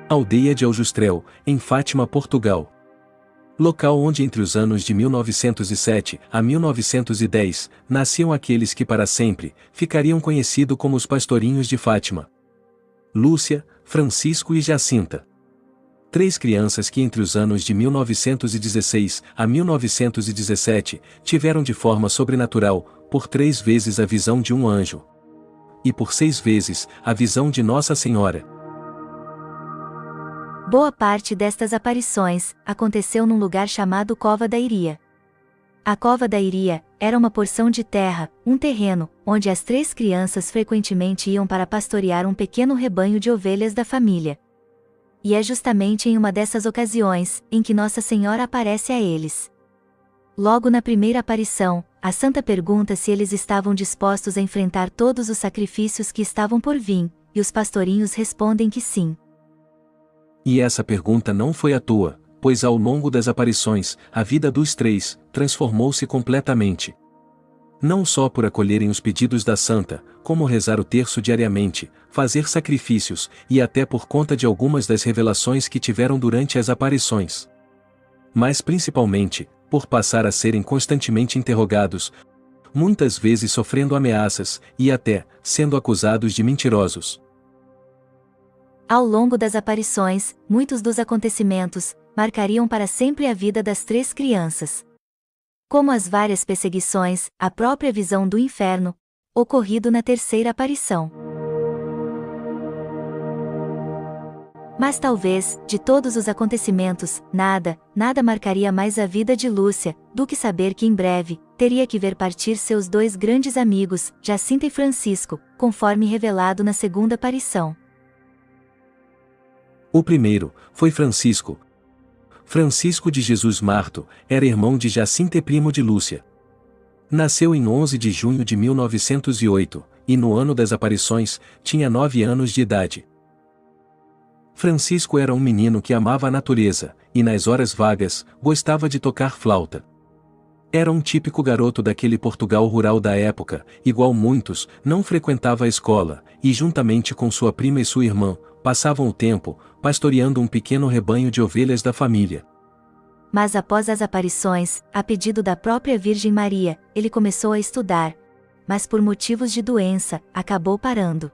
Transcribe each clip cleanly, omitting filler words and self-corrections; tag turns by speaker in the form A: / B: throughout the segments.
A: Aldeia de Aljustrel, em Fátima, Portugal. Local onde entre os anos de 1907 a 1910, nasciam aqueles que para sempre ficariam conhecidos como os Pastorinhos de Fátima. Lúcia, Francisco e Jacinta. Três crianças que entre os anos de 1916 a 1917 tiveram de forma sobrenatural, por 3 vezes a visão de um anjo. E por 6 vezes, a visão de Nossa Senhora.
B: Boa parte destas aparições aconteceu num lugar chamado Cova da Iria. A Cova da Iria era uma porção de terra, um terreno, onde as 3 crianças frequentemente iam para pastorear um pequeno rebanho de ovelhas da família. E é justamente em uma dessas ocasiões em que Nossa Senhora aparece a eles. Logo na primeira aparição, a santa pergunta se eles estavam dispostos a enfrentar todos os sacrifícios que estavam por vir, e os pastorinhos respondem que sim.
A: E essa pergunta não foi à toa, pois ao longo das aparições, a vida dos 3 transformou-se completamente. Não só por acolherem os pedidos da santa, como rezar o terço diariamente, fazer sacrifícios, e até por conta de algumas das revelações que tiveram durante as aparições. Mas principalmente, por passar a serem constantemente interrogados, muitas vezes sofrendo ameaças, e até sendo acusados de mentirosos.
B: Ao longo das aparições, muitos dos acontecimentos marcariam para sempre a vida das 3 crianças. Como as várias perseguições, a própria visão do inferno, ocorrido na terceira aparição. Mas talvez, de todos os acontecimentos, nada marcaria mais a vida de Lúcia, do que saber que em breve, teria que ver partir seus 2 grandes amigos, Jacinta e Francisco, conforme revelado na segunda aparição.
A: O primeiro foi Francisco. Francisco de Jesus Marto era irmão de Jacinta e primo de Lúcia. Nasceu em 11 de junho de 1908, e no ano das aparições, tinha 9 anos de idade. Francisco era um menino que amava a natureza, e nas horas vagas, gostava de tocar flauta. Era um típico garoto daquele Portugal rural da época, igual muitos, não frequentava a escola, e juntamente com sua prima e sua irmã, passavam o tempo, pastoreando um pequeno rebanho de ovelhas da família.
B: Mas após as aparições, a pedido da própria Virgem Maria, ele começou a estudar. Mas por motivos de doença, acabou parando.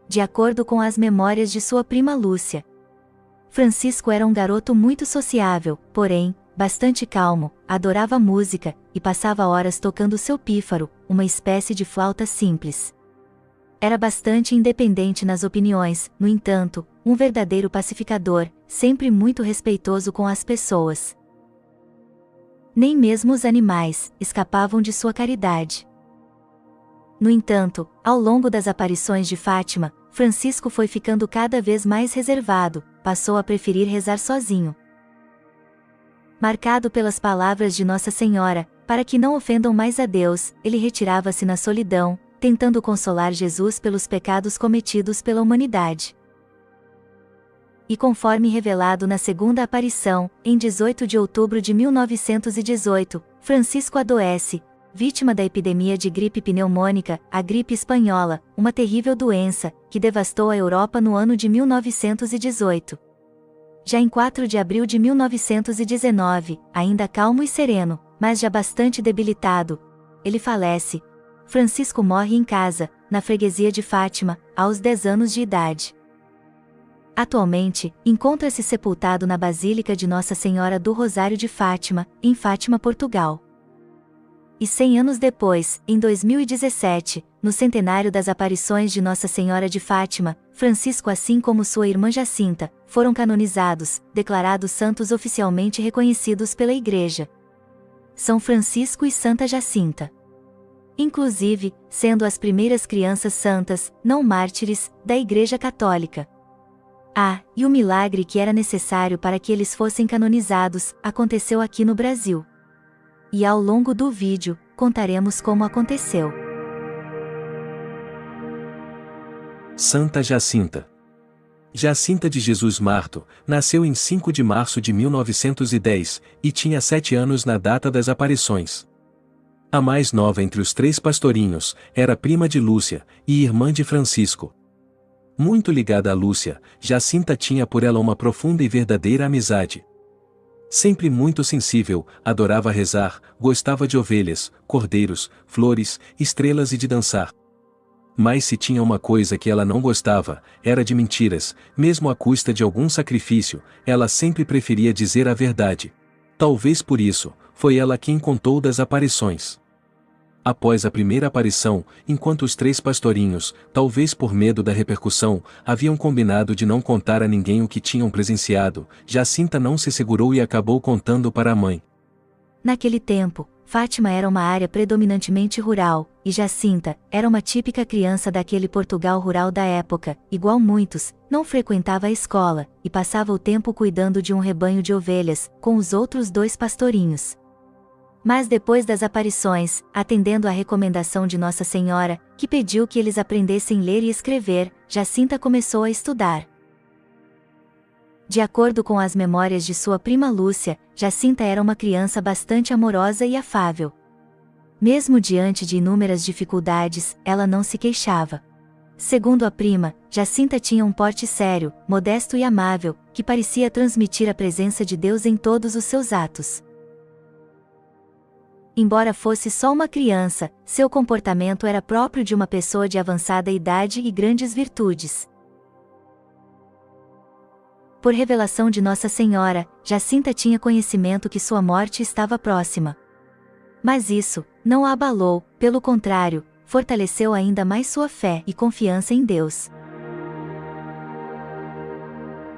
B: De acordo com as memórias de sua prima Lúcia, Francisco era um garoto muito sociável, porém, bastante calmo, adorava música, e passava horas tocando seu pífaro, uma espécie de flauta simples. Era bastante independente nas opiniões, no entanto, um verdadeiro pacificador, sempre muito respeitoso com as pessoas. Nem mesmo os animais escapavam de sua caridade. No entanto, ao longo das aparições de Fátima, Francisco foi ficando cada vez mais reservado, passou a preferir rezar sozinho. Marcado pelas palavras de Nossa Senhora, para que não ofendam mais a Deus, ele retirava-se na solidão, tentando consolar Jesus pelos pecados cometidos pela humanidade. E conforme revelado na segunda aparição, em 18 de outubro de 1918, Francisco adoece, vítima da epidemia de gripe pneumônica, a gripe espanhola, uma terrível doença, que devastou a Europa no ano de 1918. Já em 4 de abril de 1919, ainda calmo e sereno, mas já bastante debilitado, ele falece. Francisco morre em casa, na freguesia de Fátima, aos 10 anos de idade. Atualmente, encontra-se sepultado na Basílica de Nossa Senhora do Rosário de Fátima, em Fátima, Portugal. E 100 anos depois, em 2017, no centenário das aparições de Nossa Senhora de Fátima, Francisco assim como sua irmã Jacinta, foram canonizados, declarados santos oficialmente reconhecidos pela Igreja. São Francisco e Santa Jacinta. Inclusive, sendo as primeiras crianças santas, não mártires, da Igreja Católica. E o milagre que era necessário para que eles fossem canonizados, aconteceu aqui no Brasil. E ao longo do vídeo, contaremos como aconteceu.
A: Santa Jacinta. Jacinta de Jesus Marto, nasceu em 5 de março de 1910, e tinha 7 anos na data das aparições. A mais nova entre os 3 pastorinhos, era prima de Lúcia, e irmã de Francisco. Muito ligada a Lúcia, Jacinta tinha por ela uma profunda e verdadeira amizade. Sempre muito sensível, adorava rezar, gostava de ovelhas, cordeiros, flores, estrelas e de dançar. Mas se tinha uma coisa que ela não gostava, era de mentiras, mesmo à custa de algum sacrifício, ela sempre preferia dizer a verdade. Talvez por isso, foi ela quem contou das aparições. Após a primeira aparição, enquanto os 3 pastorinhos, talvez por medo da repercussão, haviam combinado de não contar a ninguém o que tinham presenciado, Jacinta não se segurou e acabou contando para a mãe.
B: Naquele tempo, Fátima era uma área predominantemente rural, e Jacinta era uma típica criança daquele Portugal rural da época, igual muitos, não frequentava a escola, e passava o tempo cuidando de um rebanho de ovelhas, com os outros 2 pastorinhos. Mas depois das aparições, atendendo à recomendação de Nossa Senhora, que pediu que eles aprendessem a ler e escrever, Jacinta começou a estudar. De acordo com as memórias de sua prima Lúcia, Jacinta era uma criança bastante amorosa e afável. Mesmo diante de inúmeras dificuldades, ela não se queixava. Segundo a prima, Jacinta tinha um porte sério, modesto e amável, que parecia transmitir a presença de Deus em todos os seus atos. Embora fosse só uma criança, seu comportamento era próprio de uma pessoa de avançada idade e grandes virtudes. Por revelação de Nossa Senhora, Jacinta tinha conhecimento que sua morte estava próxima. Mas isso não a abalou, pelo contrário, fortaleceu ainda mais sua fé e confiança em Deus.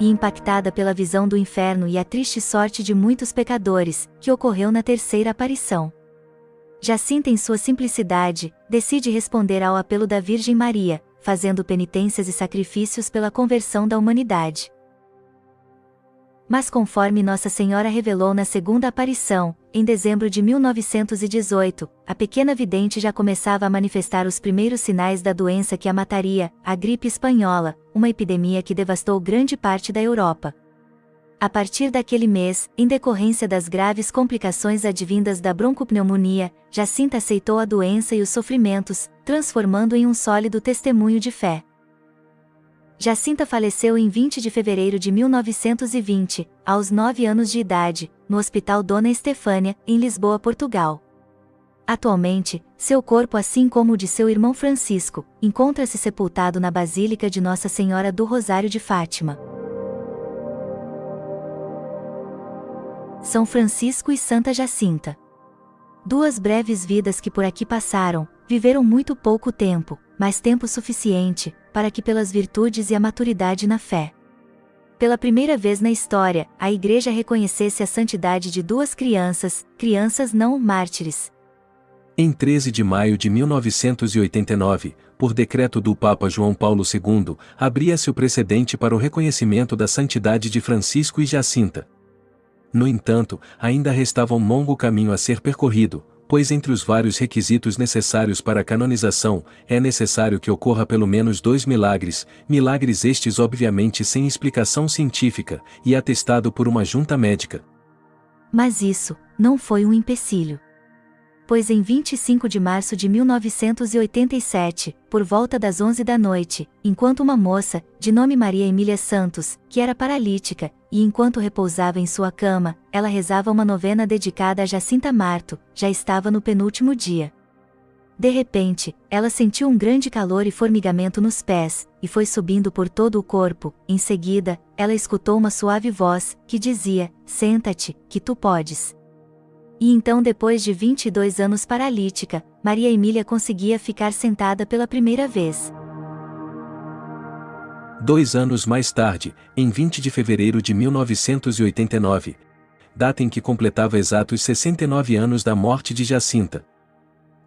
B: E impactada pela visão do inferno e a triste sorte de muitos pecadores, que ocorreu na terceira aparição, Jacinta, em sua simplicidade, decide responder ao apelo da Virgem Maria, fazendo penitências e sacrifícios pela conversão da humanidade. Mas conforme Nossa Senhora revelou na segunda aparição, em dezembro de 1918, a pequena vidente já começava a manifestar os primeiros sinais da doença que a mataria, a gripe espanhola, uma epidemia que devastou grande parte da Europa. A partir daquele mês, em decorrência das graves complicações advindas da broncopneumonia, Jacinta aceitou a doença e os sofrimentos, transformando em um sólido testemunho de fé. Jacinta faleceu em 20 de fevereiro de 1920, aos 9 anos de idade, no Hospital Dona Estefânia, em Lisboa, Portugal. Atualmente, seu corpo, assim como o de seu irmão Francisco, encontra-se sepultado na Basílica de Nossa Senhora do Rosário de Fátima. São Francisco e Santa Jacinta. 2 breves vidas que por aqui passaram, viveram muito pouco tempo, mas tempo suficiente, para que pelas virtudes e a maturidade na fé. Pela primeira vez na história, a Igreja reconhecesse a santidade de 2 crianças não mártires.
A: Em 13 de maio de 1989, por decreto do Papa João Paulo II, abria-se o precedente para o reconhecimento da santidade de Francisco e Jacinta. No entanto, ainda restava um longo caminho a ser percorrido, pois entre os vários requisitos necessários para a canonização, é necessário que ocorra pelo menos 2 milagres, milagres estes obviamente sem explicação científica, e atestado por uma junta médica.
B: Mas isso não foi um empecilho. Pois em 25 de março de 1987, por volta das 11 da noite, enquanto uma moça, de nome Maria Emília Santos, que era paralítica, e enquanto repousava em sua cama, ela rezava uma novena dedicada a Jacinta Marto, já estava no penúltimo dia. De repente, ela sentiu um grande calor e formigamento nos pés, e foi subindo por todo o corpo. Em seguida, ela escutou uma suave voz, que dizia: "Senta-te, que tu podes." E então, depois de 22 anos paralítica, Maria Emília conseguia ficar sentada pela primeira vez.
A: 2 anos mais tarde, em 20 de fevereiro de 1989, data em que completava exatos 69 anos da morte de Jacinta,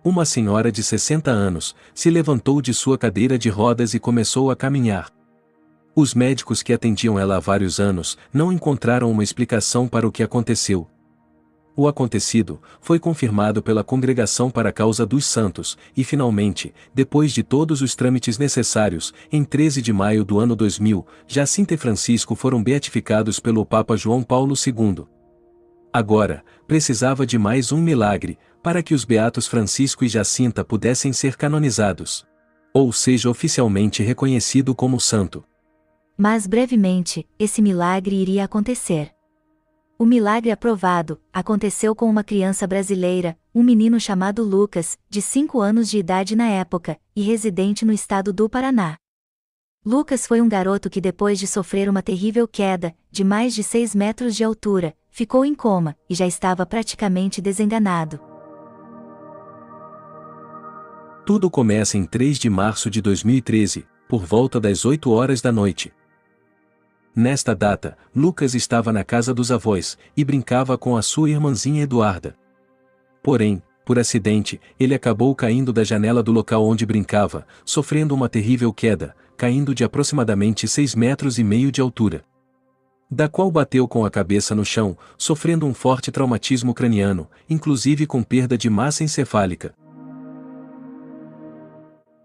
A: uma senhora de 60 anos, se levantou de sua cadeira de rodas e começou a caminhar. Os médicos que atendiam ela há vários anos não encontraram uma explicação para o que aconteceu. O acontecido foi confirmado pela Congregação para a Causa dos Santos, e finalmente, depois de todos os trâmites necessários, em 13 de maio do ano 2000, Jacinta e Francisco foram beatificados pelo Papa João Paulo II. Agora, precisava de mais um milagre, para que os beatos Francisco e Jacinta pudessem ser canonizados. ou seja oficialmente reconhecido como santo.
B: Mas brevemente, esse milagre iria acontecer. O milagre aprovado aconteceu com uma criança brasileira, um menino chamado Lucas, de 5 anos de idade na época, e residente no estado do Paraná. Lucas foi um garoto que depois de sofrer uma terrível queda, de mais de 6 metros de altura, ficou em coma, e já estava praticamente desenganado.
A: Tudo começa em 3 de março de 2013, por volta das 8 horas da noite. Nesta data, Lucas estava na casa dos avós, e brincava com a sua irmãzinha Eduarda. Porém, por acidente, ele acabou caindo da janela do local onde brincava, sofrendo uma terrível queda, caindo de aproximadamente 6,5 metros de altura. Da qual bateu com a cabeça no chão, sofrendo um forte traumatismo craniano, inclusive com perda de massa encefálica.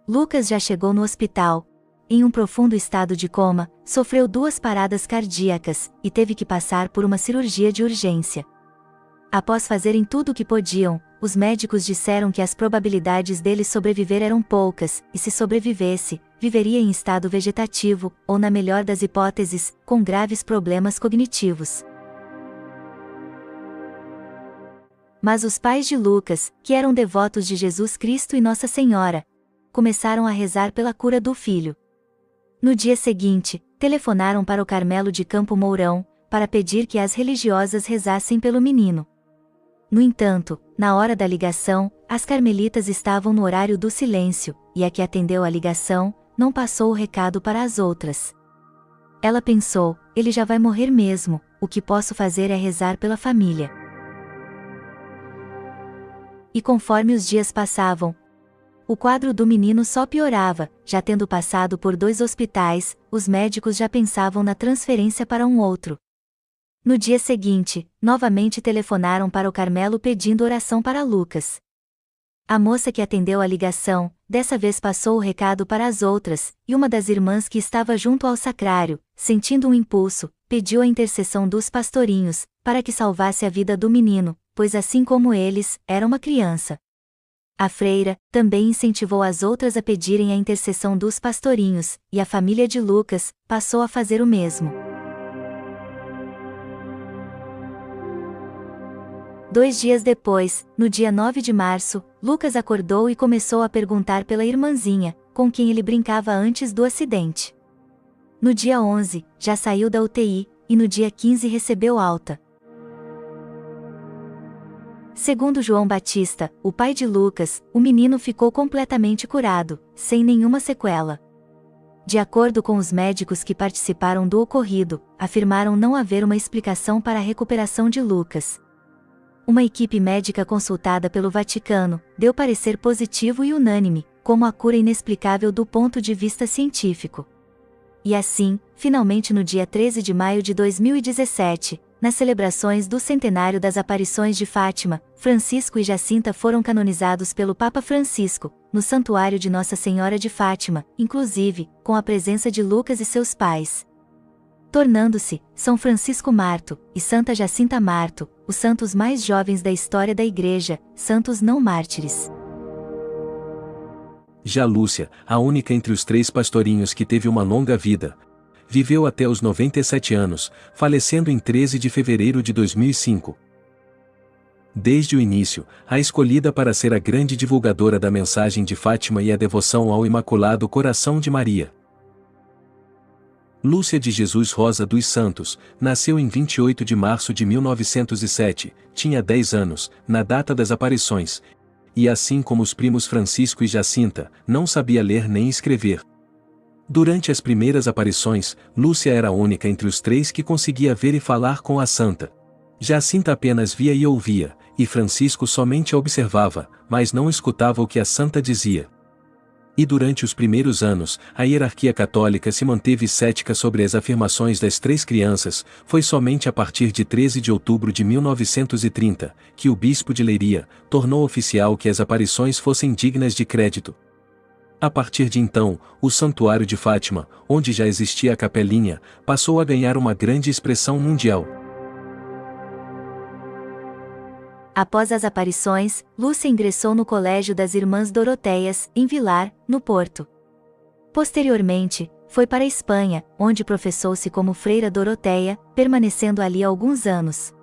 B: Lucas já chegou no hospital. Em um profundo estado de coma, sofreu 2 paradas cardíacas, e teve que passar por uma cirurgia de urgência. Após fazerem tudo o que podiam, os médicos disseram que as probabilidades dele sobreviver eram poucas, e se sobrevivesse, viveria em estado vegetativo, ou na melhor das hipóteses, com graves problemas cognitivos. Mas os pais de Lucas, que eram devotos de Jesus Cristo e Nossa Senhora, começaram a rezar pela cura do filho. No dia seguinte, telefonaram para o Carmelo de Campo Mourão, para pedir que as religiosas rezassem pelo menino. No entanto, na hora da ligação, as carmelitas estavam no horário do silêncio, e a que atendeu a ligação, não passou o recado para as outras. Ela pensou, ele já vai morrer mesmo, o que posso fazer é rezar pela família. E conforme os dias passavam, o quadro do menino só piorava, já tendo passado por 2 hospitais, os médicos já pensavam na transferência para um outro. No dia seguinte, novamente telefonaram para o Carmelo pedindo oração para Lucas. A moça que atendeu a ligação, dessa vez passou o recado para as outras, e uma das irmãs que estava junto ao sacrário, sentindo um impulso, pediu a intercessão dos pastorinhos, para que salvasse a vida do menino, pois assim como eles, era uma criança. A freira também incentivou as outras a pedirem a intercessão dos pastorinhos, e a família de Lucas passou a fazer o mesmo. 2 dias depois, no dia 9 de março, Lucas acordou e começou a perguntar pela irmãzinha, com quem ele brincava antes do acidente. No dia 11, já saiu da UTI, e no dia 15 recebeu alta. Segundo João Batista, o pai de Lucas, o menino ficou completamente curado, sem nenhuma sequela. De acordo com os médicos que participaram do ocorrido, afirmaram não haver uma explicação para a recuperação de Lucas. Uma equipe médica consultada pelo Vaticano deu parecer positivo e unânime, como a cura inexplicável do ponto de vista científico. E assim, finalmente no dia 13 de maio de 2017, nas celebrações do centenário das aparições de Fátima, Francisco e Jacinta foram canonizados pelo Papa Francisco, no Santuário de Nossa Senhora de Fátima, inclusive, com a presença de Lucas e seus pais. Tornando-se, São Francisco Marto, e Santa Jacinta Marto, os santos mais jovens da história da Igreja, santos não mártires.
A: Já Lúcia, a única entre os 3 pastorinhos que teve uma longa vida, viveu até os 97 anos, falecendo em 13 de fevereiro de 2005. Desde o início, a escolhida para ser a grande divulgadora da mensagem de Fátima e a devoção ao Imaculado Coração de Maria. Lúcia de Jesus Rosa dos Santos, nasceu em 28 de março de 1907, tinha 10 anos, na data das aparições, e assim como os primos Francisco e Jacinta, não sabia ler nem escrever. Durante as primeiras aparições, Lúcia era a única entre os 3 que conseguia ver e falar com a santa. Jacinta apenas via e ouvia, e Francisco somente a observava, mas não escutava o que a santa dizia. E durante os primeiros anos, a hierarquia católica se manteve cética sobre as afirmações das 3 crianças, foi somente a partir de 13 de outubro de 1930, que o bispo de Leiria tornou oficial que as aparições fossem dignas de crédito. A partir de então, o Santuário de Fátima, onde já existia a capelinha, passou a ganhar uma grande expressão mundial.
B: Após as aparições, Lúcia ingressou no Colégio das Irmãs Doroteias, em Vilar, no Porto. Posteriormente, foi para a Espanha, onde professou-se como freira Doroteia, permanecendo ali alguns anos.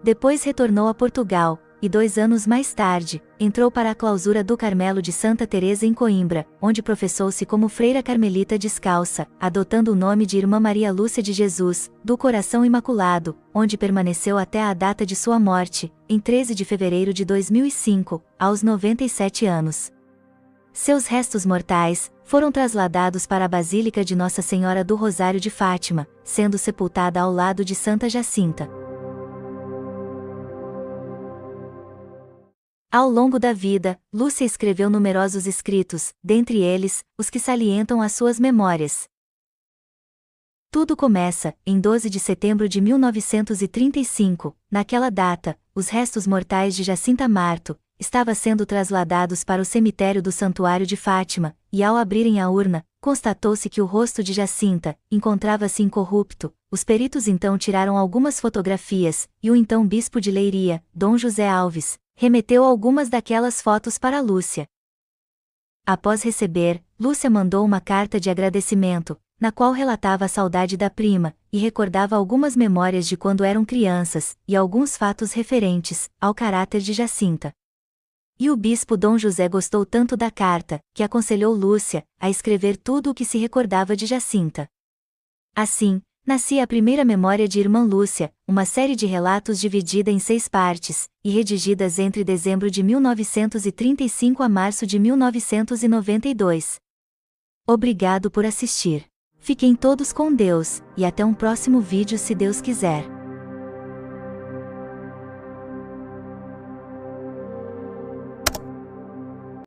B: Depois retornou a Portugal, e 2 anos mais tarde, entrou para a clausura do Carmelo de Santa Teresa em Coimbra, onde professou-se como freira carmelita descalça, adotando o nome de Irmã Maria Lúcia de Jesus, do Coração Imaculado, onde permaneceu até a data de sua morte, em 13 de fevereiro de 2005, aos 97 anos. Seus restos mortais foram trasladados para a Basílica de Nossa Senhora do Rosário de Fátima, sendo sepultada ao lado de Santa Jacinta. Ao longo da vida, Lúcia escreveu numerosos escritos, dentre eles, os que salientam as suas memórias. Tudo começa, em 12 de setembro de 1935, naquela data, os restos mortais de Jacinta Marto estavam sendo trasladados para o cemitério do Santuário de Fátima, e ao abrirem a urna, constatou-se que o rosto de Jacinta encontrava-se incorrupto. Os peritos então tiraram algumas fotografias, e o então bispo de Leiria, Dom José Alves, remeteu algumas daquelas fotos para Lúcia. Após receber, Lúcia mandou uma carta de agradecimento, na qual relatava a saudade da prima, e recordava algumas memórias de quando eram crianças, e alguns fatos referentes ao caráter de Jacinta. E o bispo Dom José gostou tanto da carta, que aconselhou Lúcia a escrever tudo o que se recordava de Jacinta. Assim, nascia a primeira memória de Irmã Lúcia, uma série de relatos dividida em 6 partes, e redigidas entre dezembro de 1935 a março de 1992. Obrigado por assistir. Fiquem todos com Deus, e até um próximo vídeo se Deus quiser.